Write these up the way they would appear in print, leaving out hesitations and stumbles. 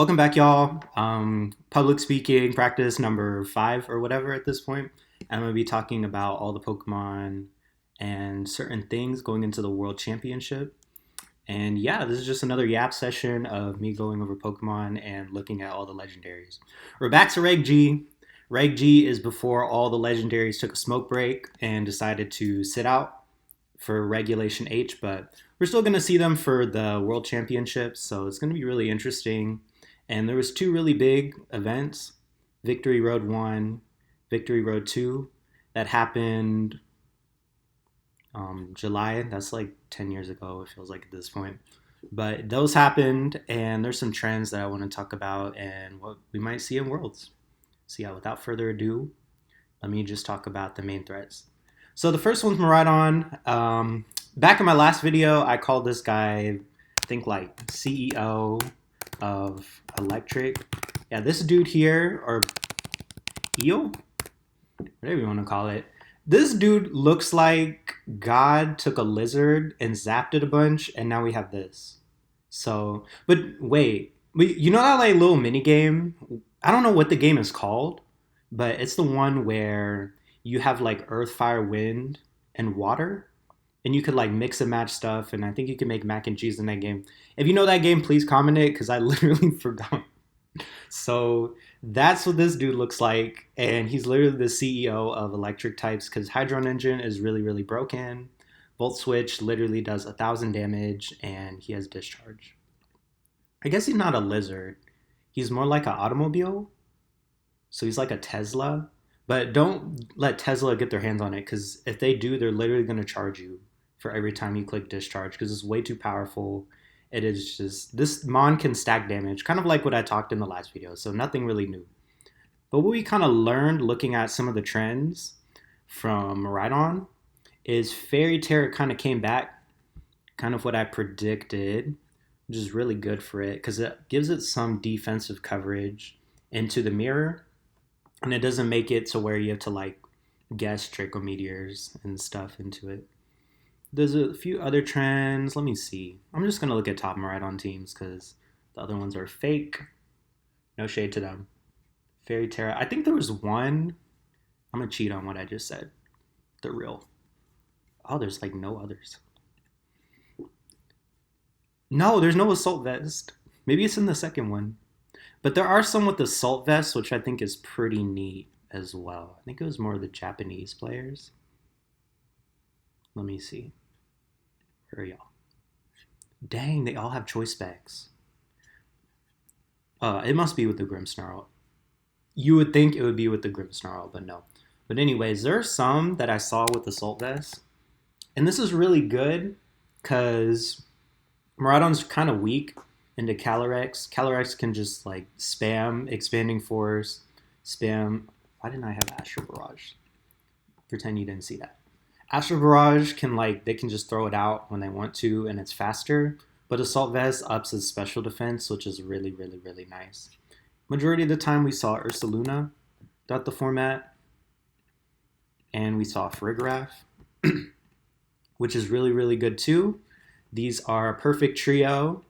Welcome back, y'all. Public speaking practice number 5 or whatever at this point. I'm going to be talking about all the Pokemon and certain things going into the World Championship. And yeah, this is just another yap session of me going over Pokemon and looking at all the legendaries. We're back to Reg G. Reg G is before all the legendaries took a smoke break and decided to sit out for Regulation H, but we're still going to see them for the World Championships, so it's going to be really interesting. And there was two really big events, Victory Road 1, Victory Road 2, that happened July. That's like 10 years ago, it feels like at this point. But those happened, and there's some trends that I want to talk about and what we might see in Worlds. So yeah, without further ado, let me just talk about the main threats. So the first one's Miraidon. Back in my last video, I called this guy, I think like CEO of Electric. Yeah, this dude here, or Eel, whatever you want to call it. This dude looks like God took a lizard and zapped it a bunch, and now we have this. So, but wait, you know that like little mini game? I don't know what the game is called, but it's the one where you have like earth, fire, wind, and water, and you could like mix and match stuff. And I think you can make mac and cheese in that game. If you know that game, please comment it because I literally forgot. So that's what this dude looks like, and he's literally the CEO of electric types because Hydron Engine is really really broken. Volt Switch literally does 1,000 damage, and he has discharge. I guess he's not a lizard. He's more like an automobile. So he's like a Tesla. But don't let Tesla get their hands on it because if they do, they're literally going to charge you for every time you click discharge because it's way too powerful. It is just, this Mon can stack damage, kind of like what I talked in the last video, so nothing really new. But what we kind of learned looking at some of the trends from Miraidon is Fairy Terra kind of came back, kind of what I predicted, which is really good for it because it gives it some defensive coverage into the mirror, and it doesn't make it to where you have to like guess Draco Meteors and stuff into it. There's a few other trends. Let me see. I'm just going to look at top Miraidon teams because the other ones are fake. No shade to them. Fairy Terra. I think there was one. I'm going to cheat on what I just said. They're real. Oh, there's like no others. No, there's no Assault Vest. Maybe it's in the second one. But there are some with Assault Vest, which I think is pretty neat as well. I think it was more the Japanese players. Let me see. Here y'all. Dang, they all have choice specs. It must be with the Grimmsnarl. You would think it would be with the Grimmsnarl, but no. But anyways, there are some that I saw with Assault Vest. And this is really good because Miraidon's kind of weak into Calyrex. Calyrex can just like spam Expanding Force, spam. Why didn't I have Astral Barrage? Pretend you didn't see that. Astral Barrage can like, they can just throw it out when they want to and it's faster. But Assault Vest ups its special defense, which is really, really, really nice. Majority of the time we saw Ursaluna throughout the format. And we saw Farigiraf, which is really, really good too. These are a perfect trio.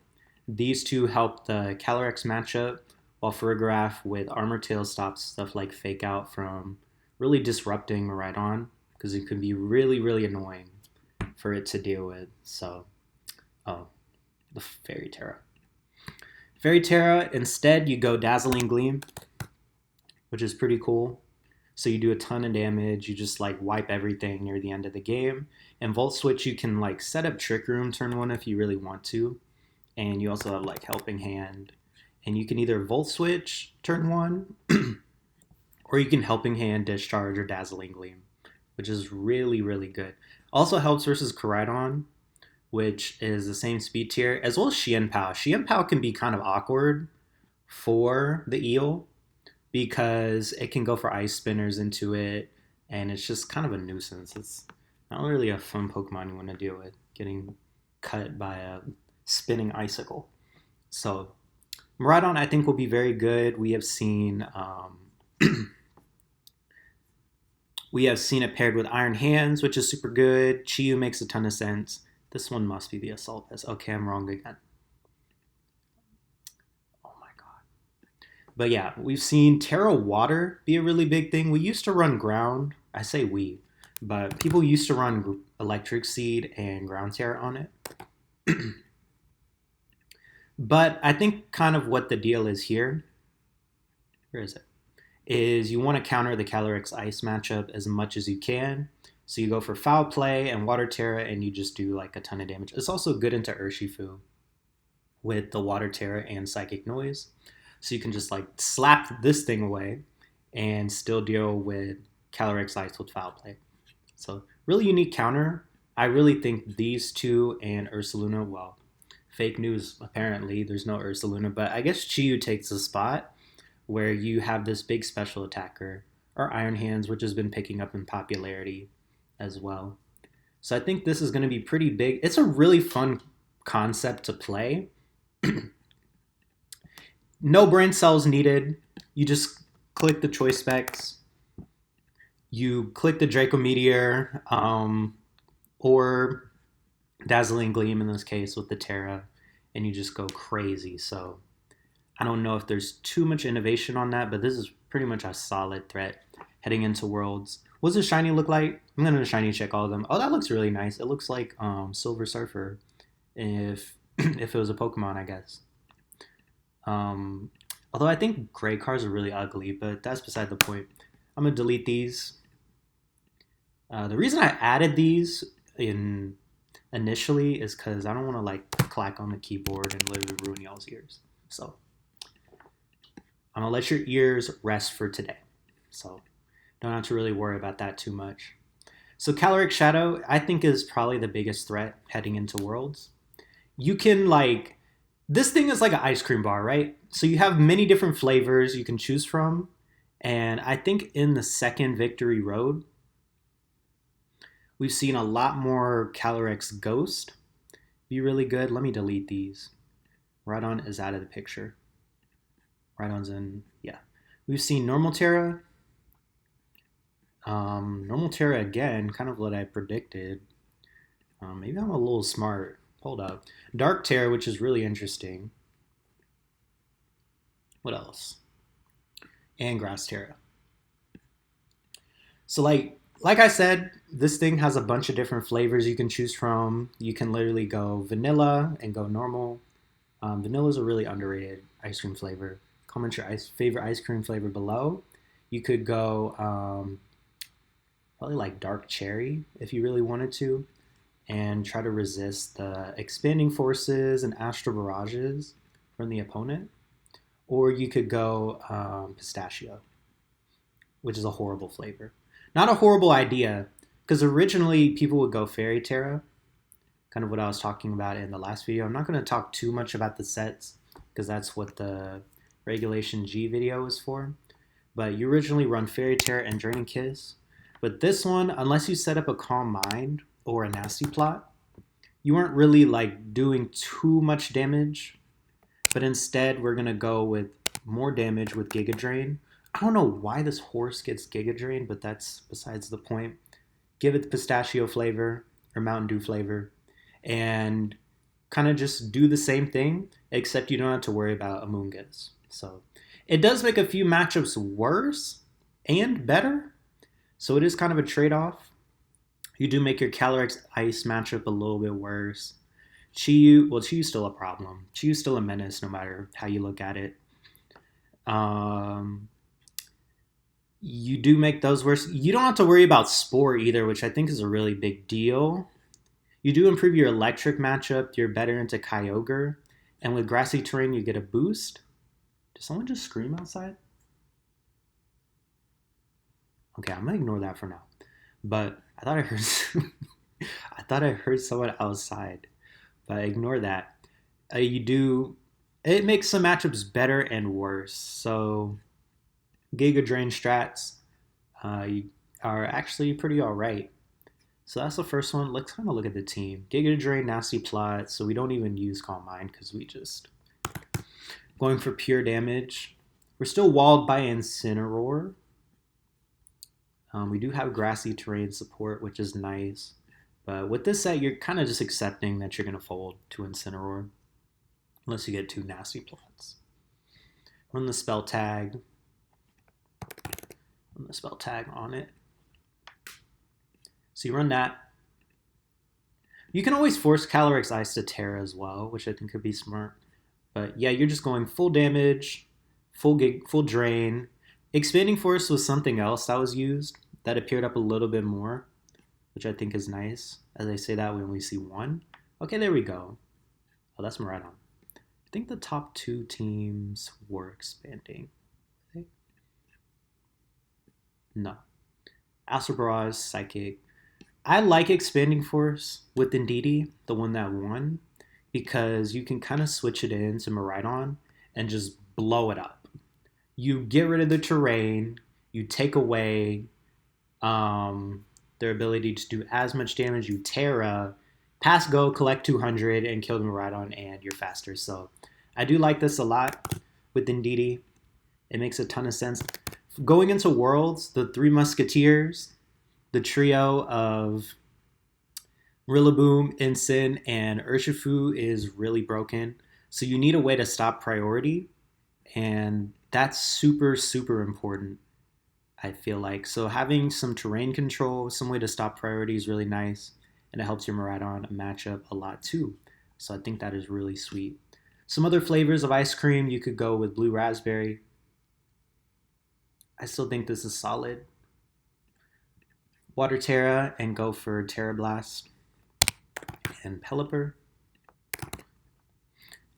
These two help the Calyrex matchup, while Farigiraf with Armor Tail stops stuff like Fake Out from really disrupting Miraidon, because it can be really, really annoying for it to deal with. So, the Fairy Terra. Fairy Terra, instead, you go Dazzling Gleam, which is pretty cool. So you do a ton of damage. You just like wipe everything near the end of the game. And Volt Switch, you can like set up Trick Room turn 1 if you really want to. And you also have like Helping Hand. And you can either Volt Switch turn 1, or you can Helping Hand, Discharge, or Dazzling Gleam, which is really, really good. Also helps versus Koraidon, which is the same speed tier, as well as Xianpao. Xianpao can be kind of awkward for the Eel because it can go for Ice Spinners into it, and it's just kind of a nuisance. It's not really a fun Pokemon you want to deal with, getting cut by a spinning icicle. So Miraidon, I think, will be very good. We have seen we have seen it paired with Iron Hands, which is super good. Chiyu makes a ton of sense. This one must be the Assault Vest. Okay, I'm wrong again. Oh my god. But yeah, we've seen Terra Water be a really big thing. We used to run ground. I say we, but people used to run Electric Seed and Ground Terra on it. But I think kind of what the deal is here, where is it? Is you want to counter the Calyrex Ice matchup as much as you can. So you go for Foul Play and Water Terra, and you just do like a ton of damage. It's also good into Urshifu with the Water Terra and Psychic Noise. So you can just like slap this thing away and still deal with Calyrex Ice with Foul Play. So really unique counter. I really think these two and Ursaluna, well, fake news apparently, there's no Ursaluna, but I guess Chiyu takes the spot where you have this big special attacker, or Iron Hands, which has been picking up in popularity as well. So I think this is going to be pretty big. It's a really fun concept to play. No brain cells needed. You just click the choice specs. You click the Draco Meteor, or Dazzling Gleam in this case with the Terra, and you just go crazy. So I don't know if there's too much innovation on that, but this is pretty much a solid threat heading into Worlds. What does Shiny look like? I'm going to Shiny check all of them. Oh, that looks really nice. It looks like Silver Surfer if if it was a Pokemon, I guess. Although I think gray cars are really ugly, but that's beside the point. I'm going to delete these. The reason I added these in initially is because I don't want to like clack on the keyboard and literally ruin y'all's ears. So I'm going to let your ears rest for today. So don't have to really worry about that too much. So Calyrex Shadow, I think, is probably the biggest threat heading into Worlds. You can like, this thing is like an ice cream bar, right? So you have many different flavors you can choose from. And I think in the second Victory Road, we've seen a lot more Calyrex Ghost be really good. Let me delete these. Rhydon is out of the picture. Rhydon's in, yeah. We've seen Normal Terra. Normal Terra again, kind of what I predicted. Maybe I'm a little smart. Hold up. Dark Terra, which is really interesting. What else? And Grass Terra. So like I said, this thing has a bunch of different flavors you can choose from. You can literally go vanilla and go normal. Vanilla is a really underrated ice cream flavor. Comment your favorite ice cream flavor below. You could go probably like dark cherry if you really wanted to, and try to resist the expanding forces and astral barrages from the opponent. Or you could go pistachio, which is a horrible flavor. Not a horrible idea, because originally people would go Fairy Terra, kind of what I was talking about in the last video. I'm not going to talk too much about the sets, because that's what the Regulation G video is for. But you originally run Fairy Terra and Draining Kiss. But this one, unless you set up a Calm Mind or a Nasty Plot, you weren't really like doing too much damage. But instead, we're going to go with more damage with Giga Drain. I don't know why this horse gets Giga Drain, but that's besides the point. Give it the pistachio flavor or Mountain Dew flavor, and kind of just do the same thing, except you don't have to worry about Amoonguss. So it does make a few matchups worse and better. So it is kind of a trade-off. You do make your Calyrex Ice matchup a little bit worse. Chiyu's still a problem. Chiyu's still a menace no matter how you look at it. You do make those worse. You don't have to worry about Spore either, which I think is a really big deal. You do improve your electric matchup. You're better into Kyogre. And with Grassy Terrain, you get a boost. Did someone just scream outside? Okay, I'm going to ignore that for now. But I thought I heard someone outside. But ignore that. It makes some matchups better and worse. So Giga Drain strats are actually pretty alright. So that's the first one. Let's kind of look at the team. Giga Drain, Nasty Plot. So we don't even use Calm Mind because we just going for pure damage. We're still walled by Incineroar. We do have Grassy Terrain support, which is nice. But with this set, you're kind of just accepting that you're going to fold to Incineroar. Unless you get two Nasty Plots. Run the spell tag. Run the spell tag on it. So you run that. You can always force Calyrex Ice to Terra as well, which I think could be smart. But yeah, you're just going full damage, full drain. Expanding Force was something else that was used that appeared up a little bit more, which I think is nice. As I say that, we only see one. Okay, there we go. Oh, that's Miraidon. I think the top two teams were expanding. No. Astral Barrage, Psychic. I like Expanding Force with Indeedee, the one that won, because you can kind of switch it into Miraidon and just blow it up. You get rid of the terrain, you take away their ability to do as much damage, you Terra, pass go, collect 200, and kill the Miraidon, and you're faster. So I do like this a lot with Indeedee. It makes a ton of sense. Going into Worlds, the Three Musketeers, the trio of Rillaboom, Ensign, and Urshifu is really broken. So you need a way to stop priority, and that's super, super important, I feel like. So having some terrain control, some way to stop priority is really nice, and it helps your Miraidon match up a lot too. So I think that is really sweet. Some other flavors of ice cream, you could go with Blue Raspberry. I still think this is solid. Water Terra and go for Terra Blast and Pelipper.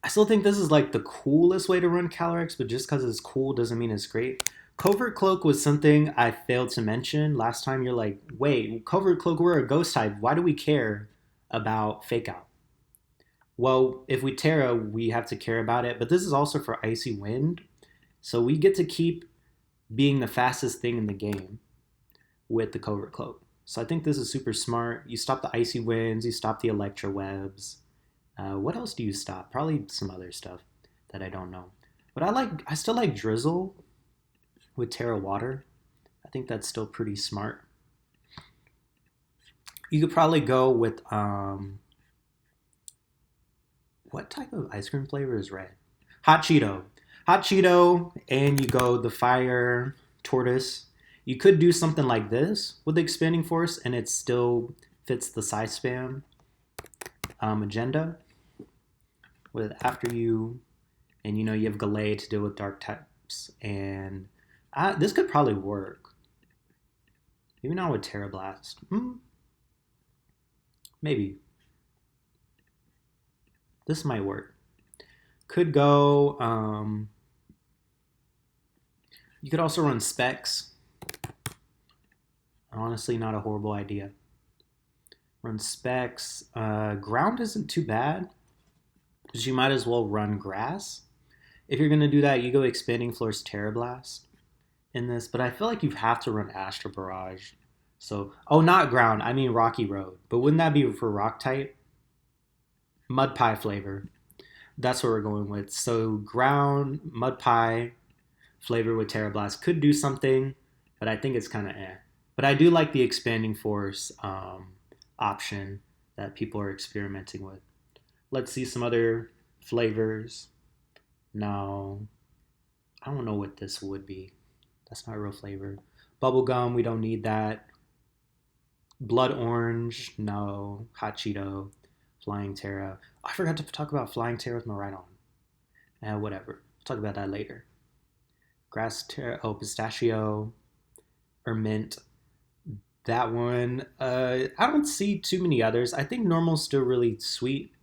I still think this is like the coolest way to run Calyrex, but just because it's cool doesn't mean it's great. Covert Cloak was something I failed to mention last time. You're like, wait, Covert Cloak, we're a ghost type. Why do we care about Fake Out? Well, if we Terra, we have to care about it, but this is also for Icy Wind. So we get to keep being the fastest thing in the game with the Covert Cloak. So I think this is super smart. You stop the Icy Winds, you stop the Electro Webs. What else do you stop? Probably some other stuff that I don't know. But I still like Drizzle with Terra Water. I think that's still pretty smart. You could probably go with what type of ice cream flavor is red? Hot Cheeto. Hot Cheeto, and you go the Fire Tortoise. You could do something like this with the Expanding Force, and it still fits the size spam agenda. With After You, and you have Gallade to deal with dark types, and this could probably work. Maybe not with Terra Blast. Maybe. This might work. Could go, you could also run Specs. Honestly, not a horrible idea. Run Specs. Ground isn't too bad, because you might as well run Grass. If you're going to do that, you go Expanding Force Terra Blast in this, but I feel like you have to run Astral Barrage. So, not Ground, I mean Rocky Road. But wouldn't that be for Rock type? Mud Pie flavor. That's what we're going with. So Ground, Mud Pie flavor with Terra Blast could do something, but I think it's kind of eh. But I do like the Expanding Force option that people are experimenting with. Let's see some other flavors. No, I don't know what this would be. That's not a real flavor. Bubblegum, we don't need that. Blood Orange, no. Hot Cheeto, Flying Terra. I forgot to talk about Flying Terra with Miraidon. Whatever. We'll talk about that later. Grass Terra, Pistachio, or Mint. That one, I don't see too many others. I think Normal's still really sweet,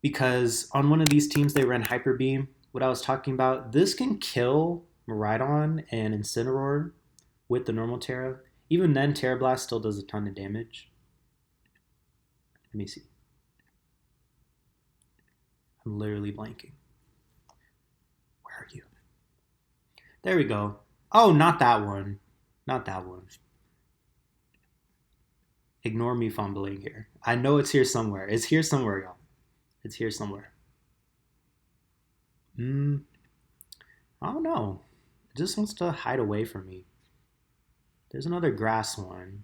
because on one of these teams they ran Hyper Beam. What I was talking about, this can kill Miraidon and Incineroar with the normal Terra. Even then, Terra Blast still does a ton of damage. Let me see. I'm literally blanking. Where are you? There we go. Oh, not that one. Not that one. Ignore me fumbling here. I know it's here somewhere. It's here somewhere, y'all. It's here somewhere. I don't know. It just wants to hide away from me. There's another grass one.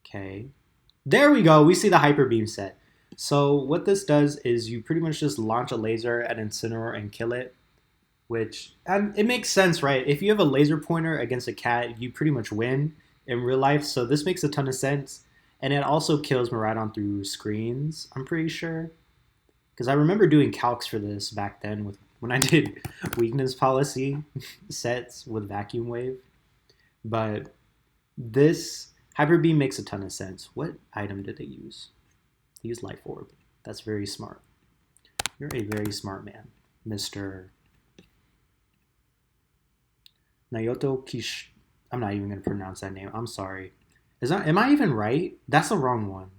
Okay. There we go. We see the Hyper Beam set. So what this does is you pretty much just launch a laser at Incineroar and kill it, which and it makes sense, right? If you have a laser pointer against a cat, you pretty much win in real life. So this makes a ton of sense, and it also kills Miraidon through screens. I'm pretty sure because I remember doing calcs for this back then with when I did weakness policy sets with vacuum wave. But this hyper beam makes a ton of sense. What item did they use? They used life orb. That's very smart. You're a very smart man, Mister Nayoto Kish. I'm not even gonna pronounce that name. I'm sorry. Is that? Am I even right? That's the wrong one.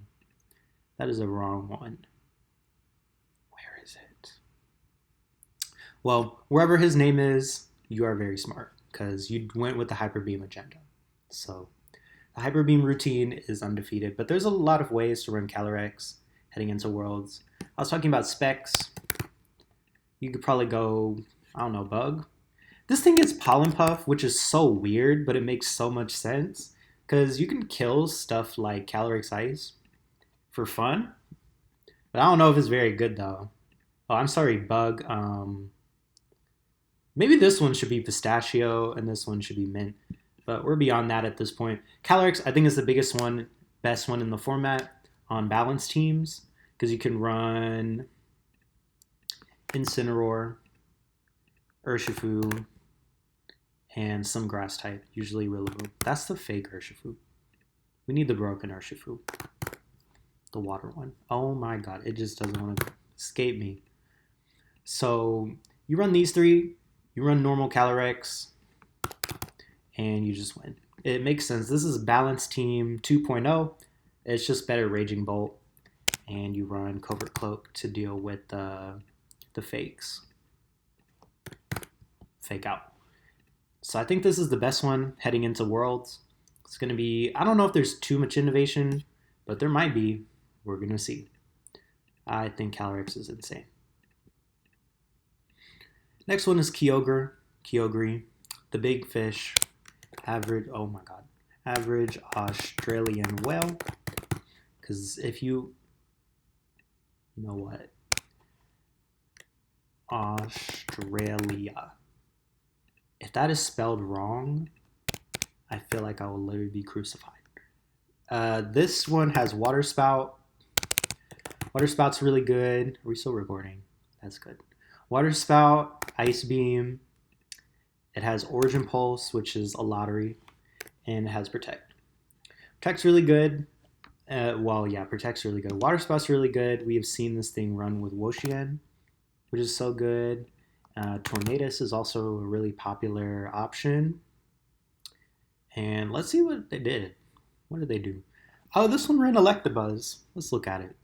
That is a wrong one. Where is it? Well, wherever his name is, you are very smart because you went with the hyper beam agenda. So the hyper beam routine is undefeated, but there's a lot of ways to run Calyrex heading into Worlds. I was talking about specs. You could probably go, I don't know, Bug. This thing gets Pollen Puff, which is so weird, but it makes so much sense because you can kill stuff like Calyrex Ice for fun, but I don't know if it's very good though. Oh, I'm sorry, Bug. Maybe this one should be Pistachio and this one should be Mint, but we're beyond that at this point. Calyrex, I think, is the biggest one, best one in the format on balanced teams because you can run Incineroar, Urshifu, and some grass type, usually Rillaboom. That's the fake Urshifu. We need the broken Urshifu. The water one. Oh my god, it just doesn't want to escape me. So you run these three, you run normal Calyrex, and you just win. It makes sense. This is Balanced Team 2.0. It's just better Raging Bolt, and you run Covert Cloak to deal with the fakes. Fake out. So I think this is the best one heading into Worlds. It's going to be, I don't know if there's too much innovation, but there might be. We're going to see. I think Calyrex is insane. Next one is Kyogre, the big fish, average, oh my god, average Australian whale. Because if you know what? Australia. If that is spelled wrong, I feel like I will literally be crucified. This one has Water Spout. Water Spout's really good. Are we still recording? That's good. Water Spout, Ice Beam. It has Origin Pulse, which is a lottery, and it has Protect. Protect's really good. Protect's really good. Water Spout's really good. We have seen this thing run with Woshien, which is so good. Tornadus is also a really popular option. And let's see what they did. What did they do? Oh, this one ran Electabuzz. Let's look at it.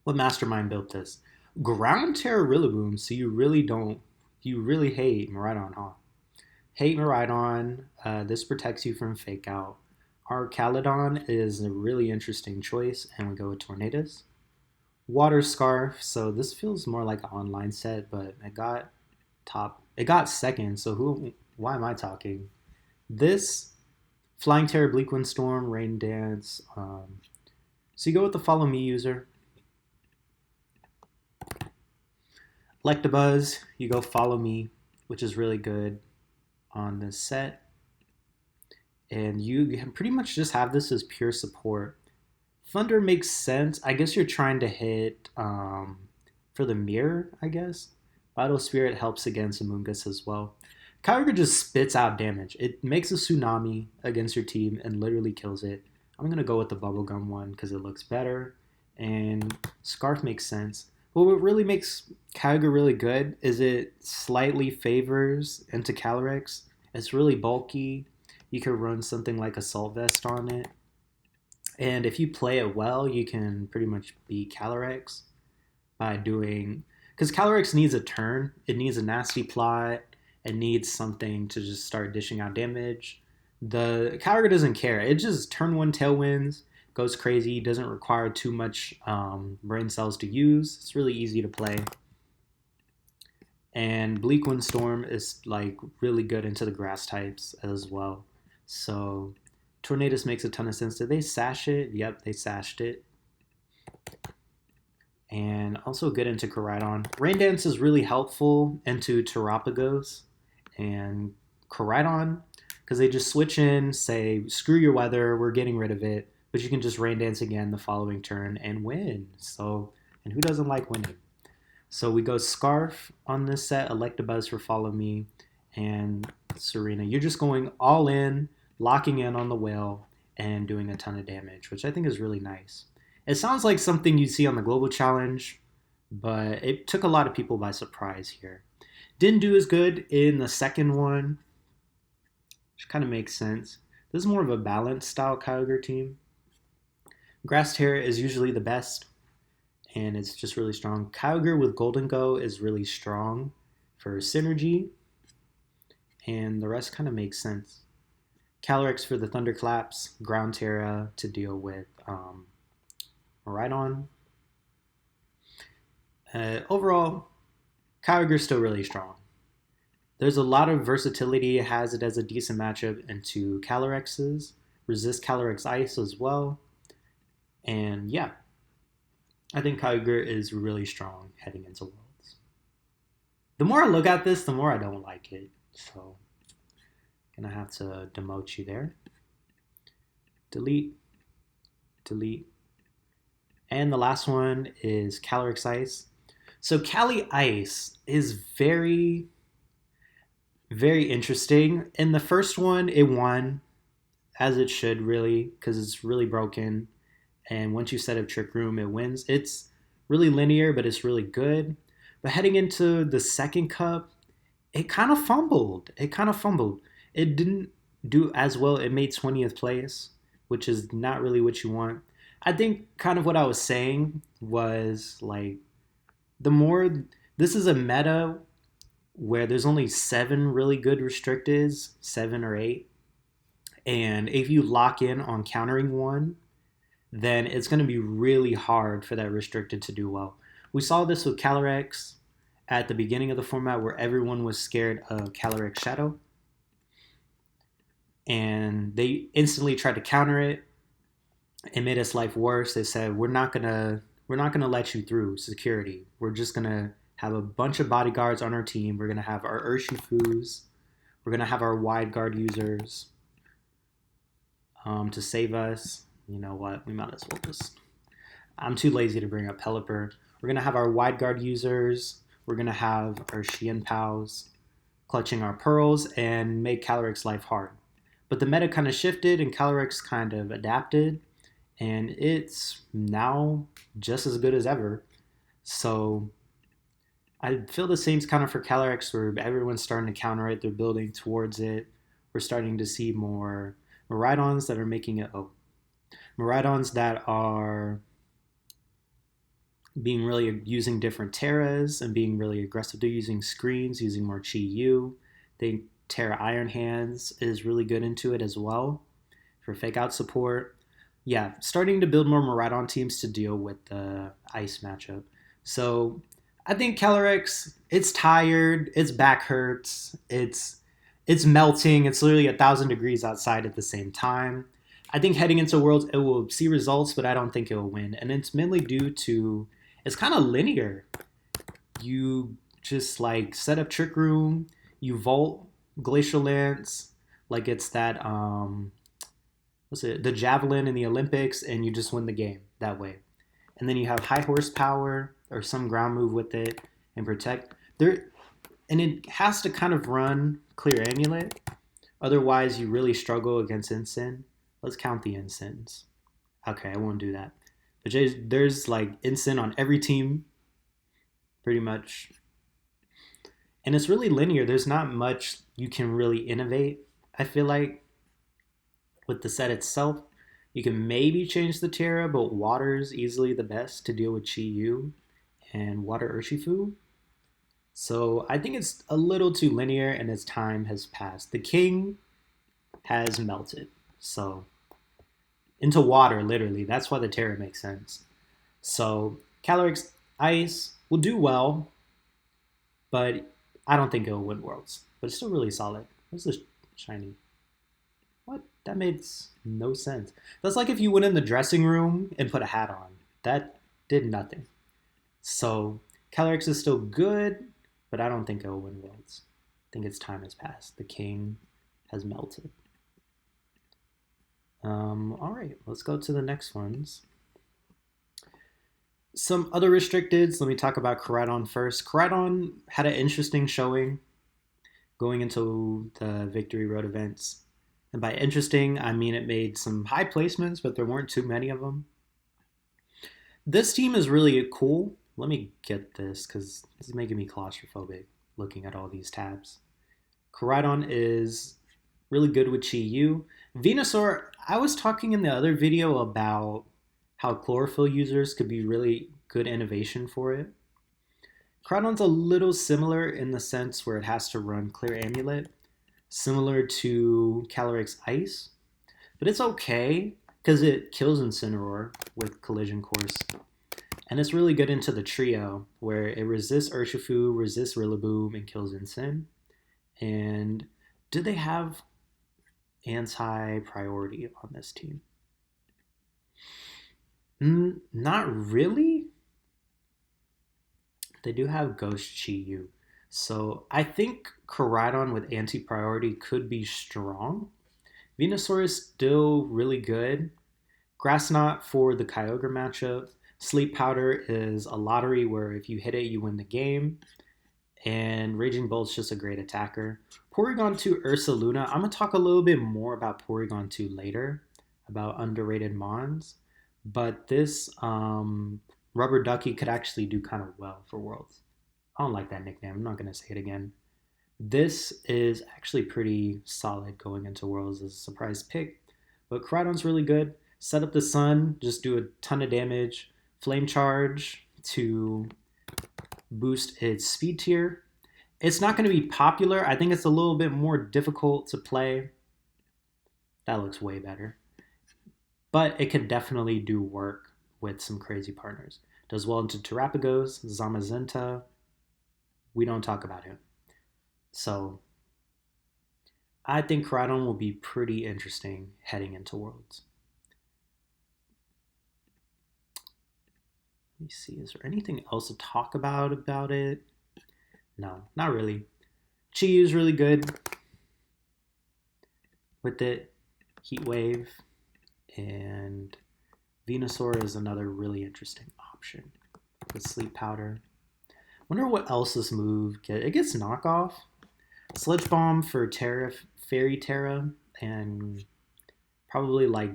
What mastermind built this? Ground Terror Rillaboom, so you really hate Miraidon, huh? Hate Miraidon. This protects you from Fake Out. Our Caledon is a really interesting choice, and we go with Tornadus. Water Scarf, so this feels more like an online set, but it got second, so why am I talking? This, Flying Terror, Bleak Wind Storm, Rain Dance, so you go with the Follow Me user. Electabuzz, you go Follow Me, which is really good on this set. And you pretty much just have this as pure support. Thunder makes sense. I guess you're trying to hit for the mirror, I guess. Vital Spirit helps against Amoonguss as well. Kyogre just spits out damage. It makes a tsunami against your team and literally kills it. I'm going to go with the Bubblegum one because it looks better. And Scarf makes sense. But what really makes Kyogre really good is it slightly favors into Calyrex. It's really bulky. You can run something like Assault Vest on it. And if you play it well, you can pretty much beat Calyrex by doing... Because Calyrex needs a turn. It needs a nasty plot. It needs something to just start dishing out damage. The Kyogre doesn't care. It just turn one Tailwinds, goes crazy, doesn't require too much brain cells to use. It's really easy to play. And Bleak Wind Storm is like really good into the grass types as well. So Tornadus makes a ton of sense. Did they sash it? Yep, they sashed it. and also get into Koraidon. Rain Dance is really helpful into Terapagos and Koraidon because they just switch in, say, screw your weather, we're getting rid of it, but you can just Rain Dance again the following turn and win. So, and who doesn't like winning? So we go Scarf on this set, Electabuzz for Follow Me, and Serena. You're just going all in, locking in on the whale, and doing a ton of damage, which I think is really nice. It sounds like something you see on the Global Challenge, but it took a lot of people by surprise here. Didn't do as good in the second one, which kind of makes sense. This is more of a balanced style Kyogre team. Grass Terra is usually the best, and it's just really strong. Kyogre with Golden Go is really strong for synergy, and the rest kind of makes sense. Calyrex for the Thunderclaps, Ground Terra to deal with Rhydon. Overall, Kyogre's still really strong. There's a lot of versatility. It has it as a decent matchup into Calyrex's. Resist Calyrex Ice as well. And yeah, I think Kyogre is really strong heading into Worlds. The more I look at this, the more I don't like it. So, gonna have to demote you there. Delete. Delete. And the last one is Calyrex Ice. So Cali Ice is very, very interesting. In the first one, it won, as it should really, because it's really broken. And once you set up Trick Room, it wins. It's really linear, but it's really good. But heading into the second cup, it kind of fumbled. It didn't do as well. It made 20th place, which is not really what you want. I think kind of what I was saying was like the more this is a meta where there's only 7 really good restricteds, 7 or 8. And if you lock in on countering one, then it's going to be really hard for that restricted to do well. We saw this with Calyrex at the beginning of the format where everyone was scared of Calyrex Shadow. And they instantly tried to counter it. It made its life worse. They said, we're not gonna let you through security. We're just gonna have a bunch of bodyguards on our team. We're gonna have our Urshifus. We're gonna have our wide guard users to save us. You know what? We might as well just. I'm too lazy to bring up Pelipper. We're gonna have our wide guard users. We're gonna have our Shien Pals clutching our pearls and make Calyrex life hard. But the meta kind of shifted and Calyrex kind of adapted, and it's now just as good as ever. So I feel the same's kind of for Calyrex, where everyone's starting to counter it. They're building towards it. We're starting to see more Miraidons that are making it. Miraidons that are being really using different Terras and being really aggressive. They're using screens, using more Chi Yu. They Terra Iron Hands is really good into it as well for fake out support. Yeah, starting to build more Miraidon teams to deal with the ice matchup. So I think Calyrex, it's tired, its back hurts, it's melting, it's literally 1,000 degrees outside at the same time. I think heading into Worlds, it will see results, but I don't think it will win. And it's mainly due to, it's kind of linear. You just like set up Trick Room, you vault Glacial Lance, like it's that, the Javelin in the Olympics, and you just win the game that way. And then you have high horsepower or some ground move with it and protect. And it has to kind of run Clear Amulet. Otherwise, you really struggle against Ensign. Let's count the Ensigns. Okay, I won't do that. But there's like Ensign on every team, pretty much. And it's really linear. There's not much you can really innovate, I feel like, with the set itself. You can maybe change the Terra, but Water's easily the best to deal with Chi Yu and Water Urshifu. So I think it's a little too linear and its time has passed. The King has melted. So into water, literally. That's why the Terra makes sense. So Calyrex Ice will do well, but I don't think it'll win Worlds. But it's still really solid. What's this shiny? What? That makes no sense. That's like if you went in the dressing room and put a hat on. Did nothing. So Calyrex is still good, but I don't think it'll win Worlds. I think its time has passed. The king has melted. All right, let's go to the next ones. Some other restricteds. Let me talk about Koraidon first. Koraidon had an interesting showing going into the Victory Road events. And by interesting, I mean it made some high placements, but there weren't too many of them. This team is really cool. Let me get this because this is making me claustrophobic looking at all these tabs. Koraidon is really good with Chi Yu. Venusaur, I was talking in the other video about how chlorophyll users could be really good innovation for it. Koraidon's a little similar in the sense where it has to run Clear Amulet, similar to Calyrex Ice, but it's okay because it kills Incineroar with Collision Course. And it's really good into the trio where it resists Urshifu, resists Rillaboom, and kills Incin. And do they have anti-priority on this team? Not really. They do have Ghost Chi Yu. So I think Koraidon with anti-priority could be strong. Venusaur is still really good. Grass Knot for the Kyogre matchup. Sleep Powder is a lottery where if you hit it, you win the game. And Raging Bolt's just a great attacker. Porygon 2 Ursaluna. I'm going to talk a little bit more about Porygon 2 later, about underrated Mons. But this Rubber Ducky could actually do kind of well for Worlds. I don't like that nickname. I'm not going to say it again. This is actually pretty solid going into Worlds as a surprise pick. But Koraidon's really good. Set up the sun, just do a ton of damage. Flame Charge to boost its speed tier. It's not going to be popular. I think it's a little bit more difficult to play. That looks way better. But it can definitely do work with some crazy partners. Does well into Terrapagos, Zamazenta. We don't talk about him. So I think Koraidon will be pretty interesting heading into Worlds. Let me see, is there anything else to talk about it? No, not really. Chi is really good with it. Heat Wave. And Venusaur is another really interesting option with Sleep Powder. Wonder what else this move gets. It gets knockoff. Sludge Bomb for Terra, Fairy Terra, and probably like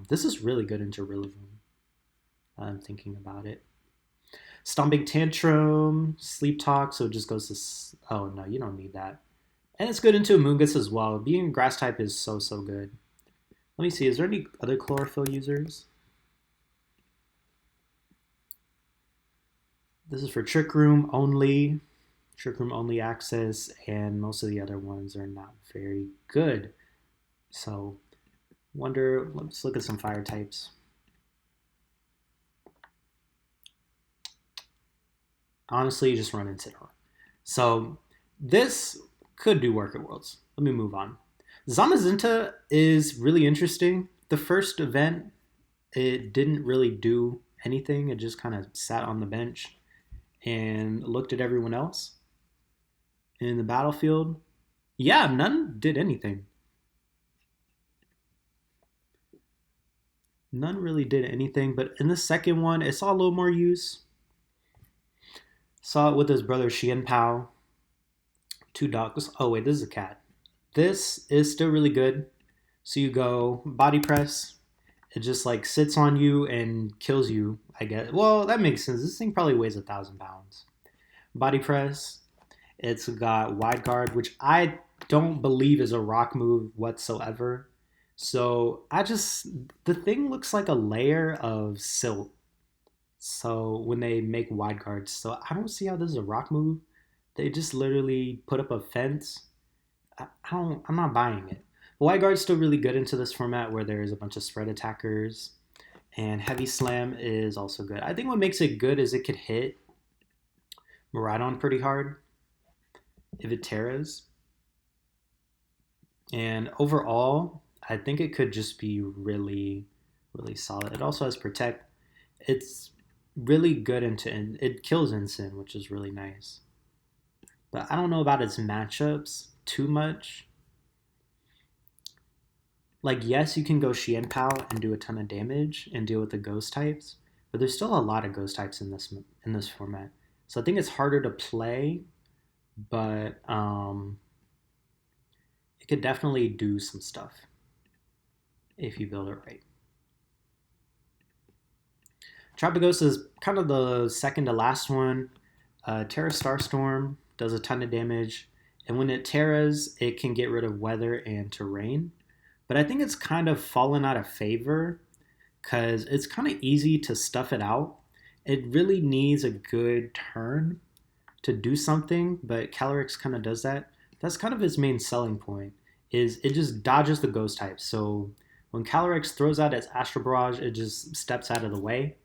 this is really good into Rillaboom. I'm thinking about it. Stomping Tantrum, Sleep Talk, so it just goes to... Oh, no, you don't need that. And it's good into Amoonguss as well. Being Grass type is so good. Let me see, is there any other Chlorophyll users? This is for Trick Room only. Trick Room only access, and most of the other ones are not very good. So, let's look at some fire types. Honestly, just run Incineroar. So this could do work at Worlds. Let me move on. Zamazenta is really interesting. The first event, it didn't really do anything. It just kind of sat on the bench and looked at everyone else in the battlefield. Yeah, none did anything. None really did anything, but in the second one, it saw a little more use. Saw it with his brother Xian Pao. 2 dogs. Oh wait, this is a cat. This is still really good. So you go body press. It just like sits on you and kills you, I guess. Well, that makes sense. This thing probably weighs 1,000 pounds. Body press. It's got wide guard, which I don't believe is a rock move whatsoever. So the thing looks like a layer of silt. So when they make wide guards, so I don't see how this is a rock move. They just literally put up a fence. I'm not buying it. But wide guard's still really good into this format where there's a bunch of spread attackers, and heavy slam is also good. I think what makes it good is it could hit Miraidon pretty hard if it terras. And overall, I think it could just be really solid. It also has protect. It's really good it kills Ensign, which is really nice. But I don't know about its matchups too much. Like, yes, you can go Xian Pao and do a ton of damage and deal with the ghost types, but there's still a lot of ghost types in this format. So I think it's harder to play, but it could definitely do some stuff if you build it right. Trapagos is kind of the second to last one. Terra Starstorm does a ton of damage, and when it terras, it can get rid of weather and terrain. But I think it's kind of fallen out of favor because it's kind of easy to stuff it out. It really needs a good turn to do something, but Calyrex kind of does that. That's kind of its main selling point, is it just dodges the ghost type. So when Calyrex throws out its Astral Barrage, it just steps out of the way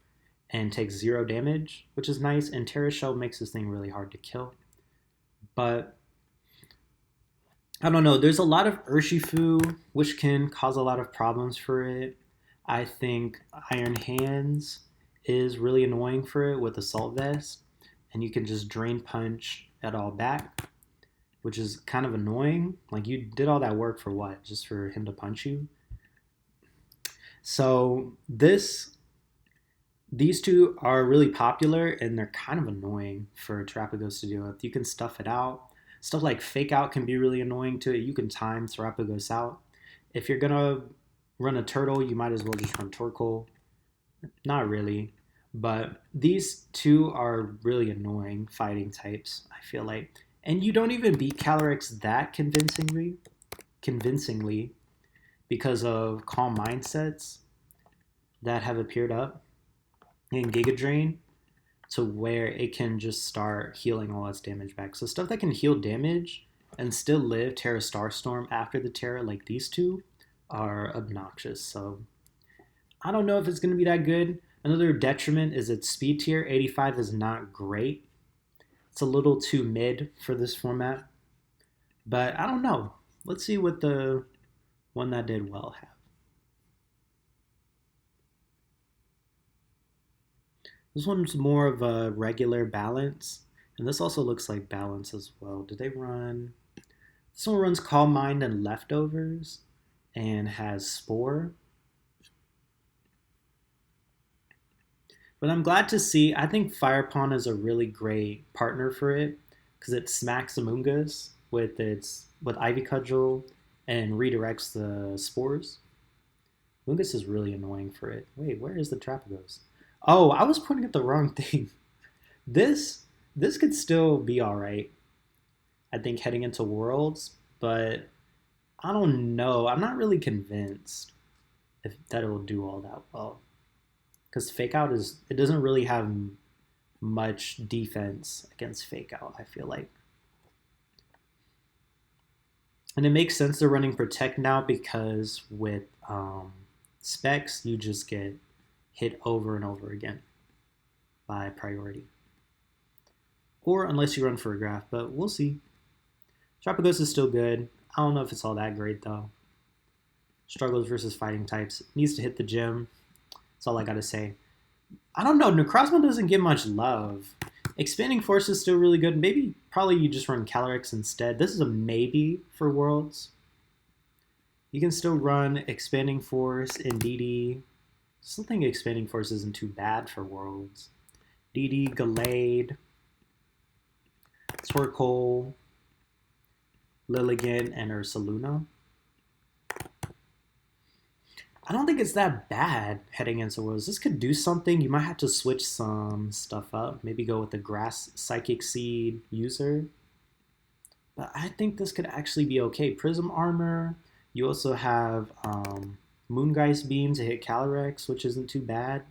and takes 0 damage, which is nice, and Terra Shell makes this thing really hard to kill. But I don't know, there's a lot of Urshifu, which can cause a lot of problems for it. I think Iron Hands is really annoying for it with Assault Vest, and you can just Drain Punch it all back, which is kind of annoying. Like, you did all that work for what? Just for him to punch you? So these two are really popular, and they're kind of annoying for Terapagos to deal with. You can stuff it out. Stuff like Fake Out can be really annoying to it. You can time Terapagos out. If you're going to run a turtle, you might as well just run Torkoal. Not really. But these two are really annoying fighting types, I feel like. And you don't even beat Calyrex that convincingly because of calm mindsets that have appeared up in Giga Drain, to where it can just start healing all its damage back. So stuff that can heal damage and still live Terra Starstorm after the Terra, like these two, are obnoxious. So I don't know if it's going to be that good. Another detriment is its speed tier. 85 is not great. It's a little too mid for this format. But I don't know. Let's see what the one that did well have. This one's more of a regular balance, and this also looks like balance as well. Did they run? This one runs Calm Mind and Leftovers, and has Spore. But I'm glad to see. I think Fire Pawn is a really great partner for it because it smacks Amoonguss with Ivy Cudgel and redirects the spores. Amoonguss is really annoying for it. Wait, where is the Trapagos? Oh, I was pointing at the wrong thing. This could still be all right. I think heading into Worlds, but I don't know. I'm not really convinced if that it will do all that well. Because Fake Out it doesn't really have much defense against Fake Out, I feel like. And it makes sense they're running Protect now because with Specs, you just get hit over and over again by priority. Or unless you run for a graph, but we'll see. Trapagos is still good. I don't know if it's all that great though. Struggles versus fighting types. Needs to hit the gym. That's all I gotta say. I don't know. Necrozma doesn't get much love. Expanding Force is still really good. Maybe, probably you just run Calyrex instead. This is a maybe for Worlds. You can still run Expanding Force and DD. I still think Expanding Force isn't too bad for Worlds. DD, Gallade, Torkoal, Lilligant, and Ursaluna. I don't think it's that bad heading into Worlds. This could do something. You might have to switch some stuff up. Maybe go with the Grass Psychic Seed user. But I think this could actually be okay. Prism Armor. You also have Moongeist Beam to hit Calyrex, which isn't too bad.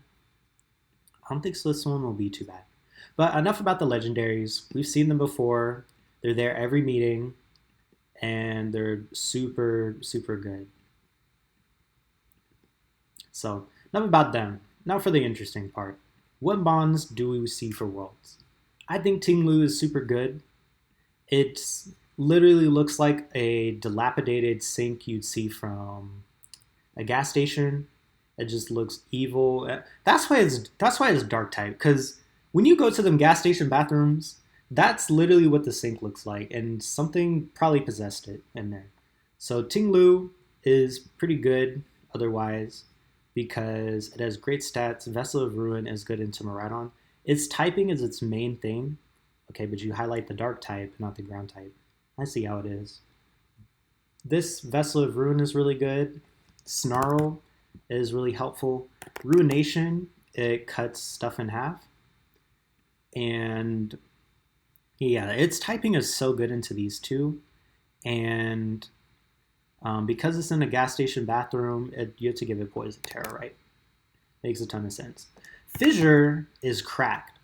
I don't think this one will be too bad. But enough about the legendaries. We've seen them before. They're there every meeting. And they're super, super good. So, enough about them. Now for the interesting part. What bonds do we see for Worlds? I think Ting Lu is super good. It literally looks like a dilapidated sink you'd see from a gas station. It just looks evil. That's why it's dark type. Because when you go to them gas station bathrooms, that's literally what the sink looks like, and something probably possessed it in there. So Ting Lu is pretty good otherwise because it has great stats. Vessel of Ruin is good into Miraidon. Its typing is its main thing. Okay, but you highlight the dark type, not the ground type. I see how it is. This Vessel of Ruin is really good. Snarl is really helpful. Ruination, it cuts stuff in half. And yeah, its typing is so good into these two. And because it's in a gas station bathroom, you have to give it Poison Terror, right? Makes a ton of sense. Fissure is cracked.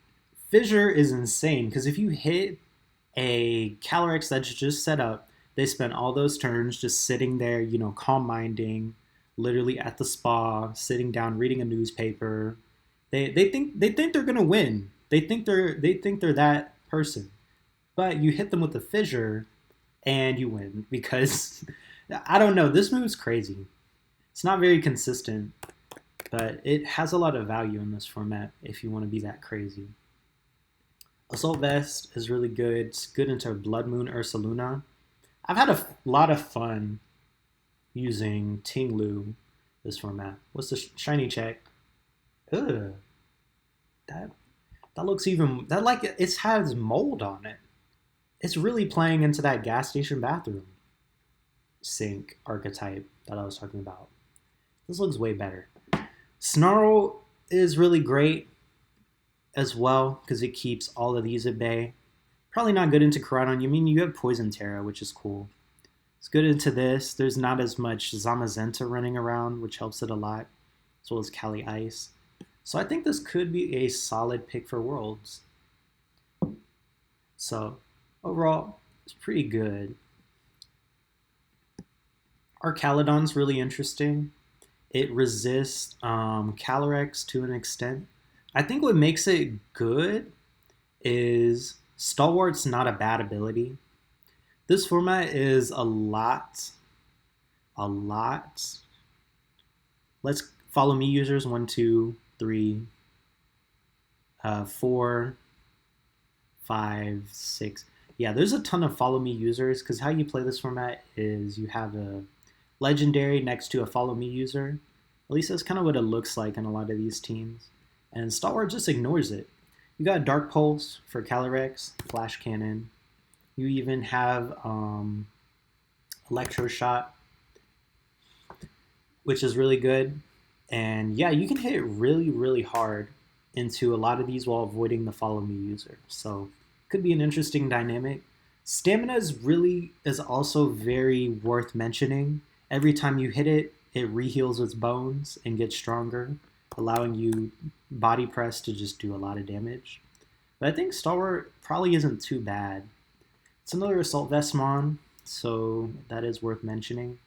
Fissure is insane because if you hit a Calyrex that's just set up, they spent all those turns just sitting there, calm minding, literally at the spa, sitting down, reading a newspaper. They think they're gonna win. They think they're that person. But you hit them with a fissure and you win because I don't know. This move's crazy. It's not very consistent, but it has a lot of value in this format if you want to be that crazy. Assault Vest is really good. It's good into Blood Moon Ursaluna. I've had a lot of fun using Ting Lu this format. What's the shiny check? Ugh. That looks even that like it has mold on it. It's really playing into that gas station bathroom sink archetype that I was talking about. This looks way better. Snarl is really great as well because it keeps all of these at bay. Probably not good into Koraidon. You have Poison Terra, which is cool. It's good into this. There's not as much Zamazenta running around, which helps it a lot, as well as Kali Ice. So I think this could be a solid pick for Worlds. So overall, it's pretty good. Archaludon's really interesting. It resists Calyrex to an extent. I think what makes it good is Stalwart's not a bad ability. This format is a lot. Let's follow me users. 1, 2, 3, 4, 5, 6. Yeah, there's a ton of follow me users because how you play this format is you have a legendary next to a follow me user. At least that's kind of what it looks like in a lot of these teams. And Stalwart just ignores it. You got Dark Pulse for Calyrex, Flash Cannon. You even have Electro Shot, which is really good. And yeah, you can hit it really, really hard into a lot of these while avoiding the follow me user. So could be an interesting dynamic. Stamina is also very worth mentioning. Every time you hit it, it reheals its bones and gets stronger, allowing you body press to just do a lot of damage. But I think Stalwart probably isn't too bad. It's another Assault Vestmon, so that is worth mentioning.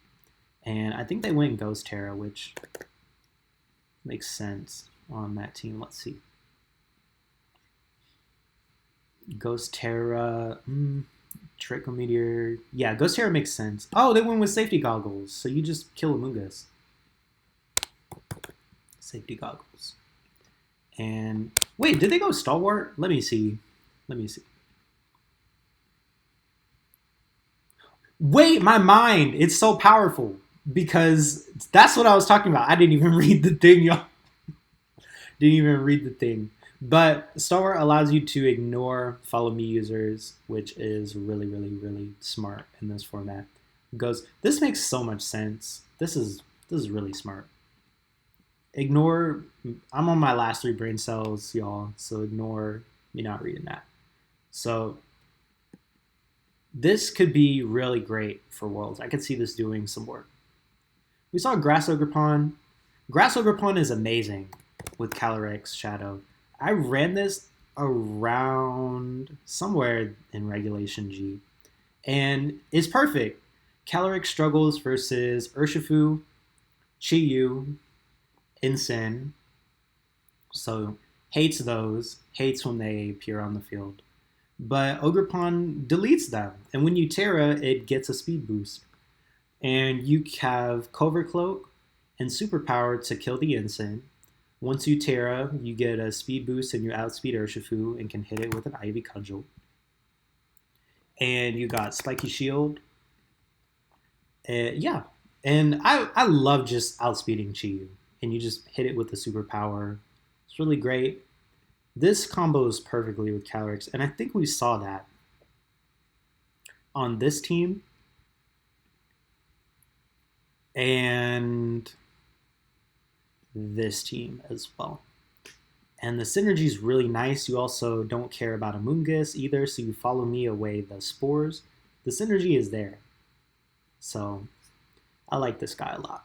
And I think they went Ghost Terra, which makes sense on that team. Let's see. Ghost Terra, Trickle Meteor. Yeah, Ghost Terra makes sense. Oh, they went with Safety Goggles, so you just kill Amoonguss. Safety Goggles. And wait, did they go Stalwart? Let me see. Wait, my mind. It's so powerful because that's what I was talking about. I didn't even read the thing, y'all. Didn't even read the thing. But Stalwart allows you to ignore follow me users, which is really, really, really smart in this format. This makes so much sense. This is really smart. Ignore, I'm on my last 3 brain cells, y'all, so ignore me not reading that. So this could be really great for Worlds. I could see this doing some work. We saw Grass Ogrepon. Grass Ogrepon is amazing with Calyrex Shadow. I ran this around somewhere in Regulation G, and it's perfect. Calyrex struggles versus Urshifu, Chi-Yu, Incin, so hates those, hates when they appear on the field. But Ogrepon deletes them, and when you Terra, it gets a speed boost. And you have Covert Cloak, and Superpower to kill the Ensign. Once you Terra, you get a speed boost and you outspeed Urshifu and can hit it with an Ivy Cudgel. And you got Spiky Shield. Yeah. And I love just outspeeding Chi-Yu. And you just hit it with the Superpower. It's really great. This combos perfectly with Calyrex, and I think we saw that on this team. And this team as well. And the synergy is really nice. You also don't care about a Moongus either, so you follow me away the spores. The synergy is there. So I like this guy a lot.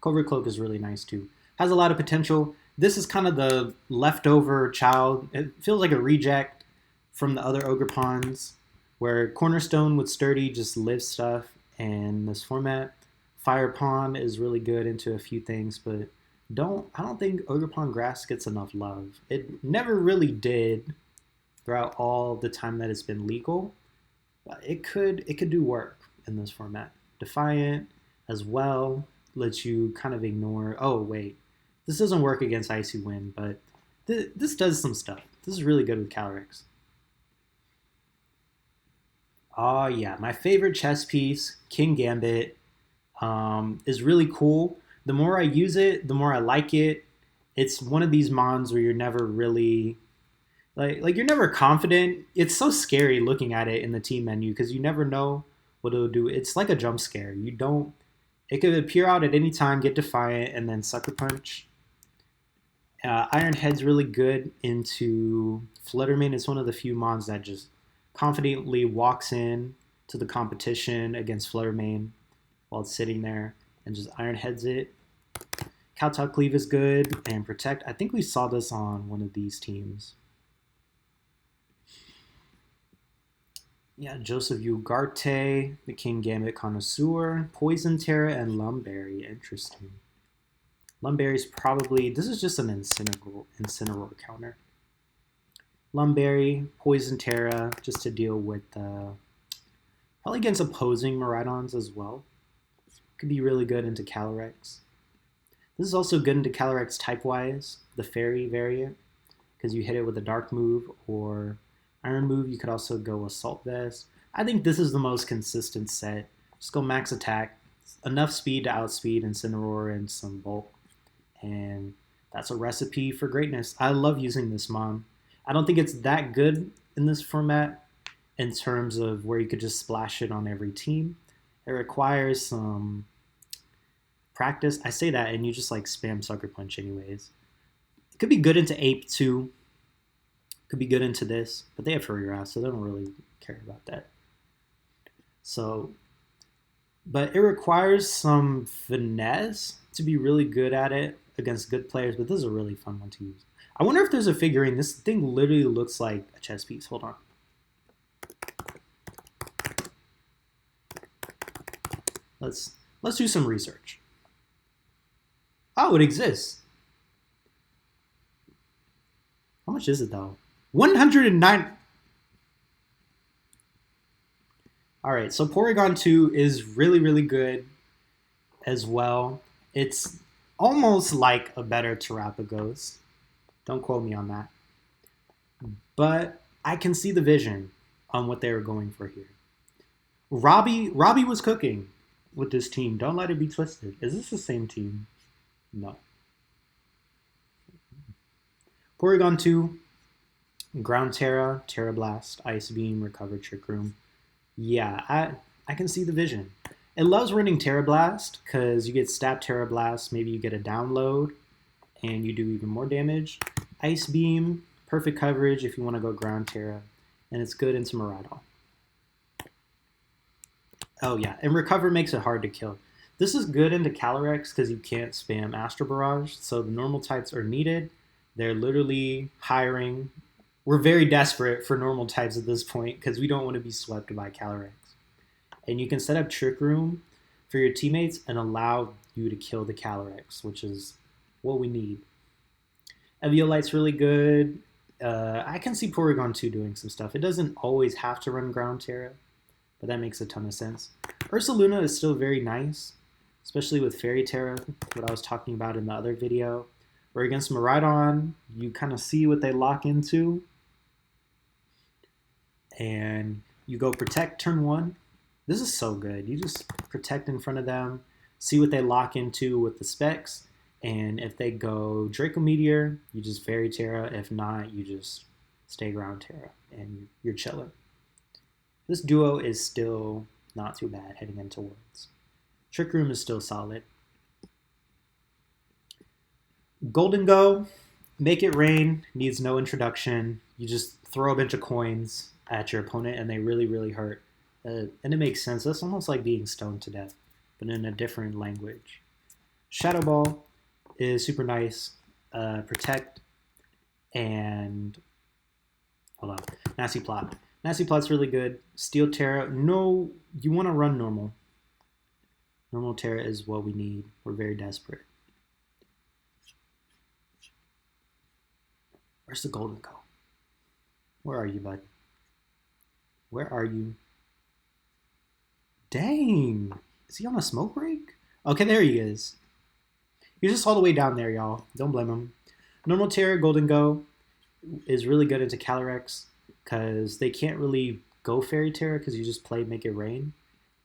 Covert Cloak is really nice too. Has a lot of potential. This is kind of the leftover child. It feels like a reject from the other Ogerpons, where Cornerstone with Sturdy just lives stuff, and this format, Fire Pond is really good into a few things, but I don't think Ogerpon Grass gets enough love. It never really did throughout all the time that it's been legal, but it could do work in this format. Defiant as well lets you kind of ignore. Oh wait, this doesn't work against Icy Wind, but this does some stuff. This is really good with Calyrex. Oh yeah, my favorite chess piece, King Gambit, is really cool. The more I use it, the more I like it. It's one of these mons where you're never really like you're never confident. It's so scary looking at it in the team menu because you never know what it'll do. It's like a jump scare. It could appear out at any time, get Defiant, and then Sucker Punch. Iron Head's really good into Fluttermane. It's one of the few mons that just confidently walks in to the competition against Fluttermane while it's sitting there and just Iron Heads it. Kowtow Cleave is good, and Protect. I think we saw this on one of these teams. Yeah, Joseph Ugarte, the King Gambit Connoisseur, Poison Terra, and Lumberry. Interesting. Lumberry's probably, this is just an Incineroar counter. Lumberry, Poison Terra, just to deal with probably against opposing Miraidons as well. Could be really good into Calyrex. This is also good into Calyrex type-wise, the Fairy variant, because you hit it with a Dark move or Iron move. You could also go Assault Vest. I think this is the most consistent set. Just go max attack, enough speed to outspeed Incineroar and some bulk, and that's a recipe for greatness. I love using this mon. I don't think it's that good in this format in terms of where you could just splash it on every team. It requires some practice. I say that and you just like spam Sucker Punch anyways. It could be good into Ape too. Could be good into this, but they have Furrier, so they don't really care about that. So, but it requires some finesse to be really good at it against good players, but this is a really fun one to use. I wonder if there's a figurine. This thing literally looks like a chess piece. Hold on. Let's do some research. Oh, it exists. How much is it though? 109. All right, so Porygon 2 is really, really good as well. It's almost like a better Terapagos. Don't quote me on that. But I can see the vision on what they were going for here. Robbie was cooking with this team. Don't let it be twisted. Is this the same team? No. Porygon 2, Ground Terra, Terra Blast, Ice Beam, Recover Trick Room. Yeah, I can see the vision. It loves running Terra Blast because you get Stab Terra Blast, maybe you get a download, and you do even more damage. Ice Beam, perfect coverage if you want to go Ground Terra, and it's good into Miraidon. Oh yeah, and Recover makes it hard to kill. This is good into Calyrex because you can't spam Astro Barrage, so the normal types are needed. They're literally hiring. We're very desperate for normal types at this point because we don't want to be swept by Calyrex. And you can set up Trick Room for your teammates and allow you to kill the Calyrex, which is what we need. Eviolite's really good. I can see Porygon 2 doing some stuff. It doesn't always have to run Ground Terra, but that makes a ton of sense. Ursaluna is still very nice. especially with Fairy Terra, what I was talking about in the other video. Where against Miraidon, you kind of see what they lock into, and you go protect turn 1. This is so good. You just protect in front of them, see what they lock into with the specs, and if they go Draco Meteor, you just Fairy Terra. If not, you just stay Ground Terra, and you're chilling. This duo is still not too bad heading into Worlds. Trick Room is still solid. Golden Go, Make It Rain, needs no introduction. You just throw a bunch of coins at your opponent and they really, really hurt. And it makes sense. That's almost like being stoned to death, but in a different language. Shadow Ball is super nice. Protect and... hold on. Nasty Plot. Nasty Plot's really good. Steel Terra. No, you want to run normal. Normal Terra is what we need. We're very desperate. Where's the Golden Go? Where are you, bud? Where are you? Dang. Is he on a smoke break? Okay, there he is. He's just all the way down there, y'all. Don't blame him. Normal Terra, Golden Go is really good into Calyrex because they can't really go Fairy Terra because you just play Make It Rain.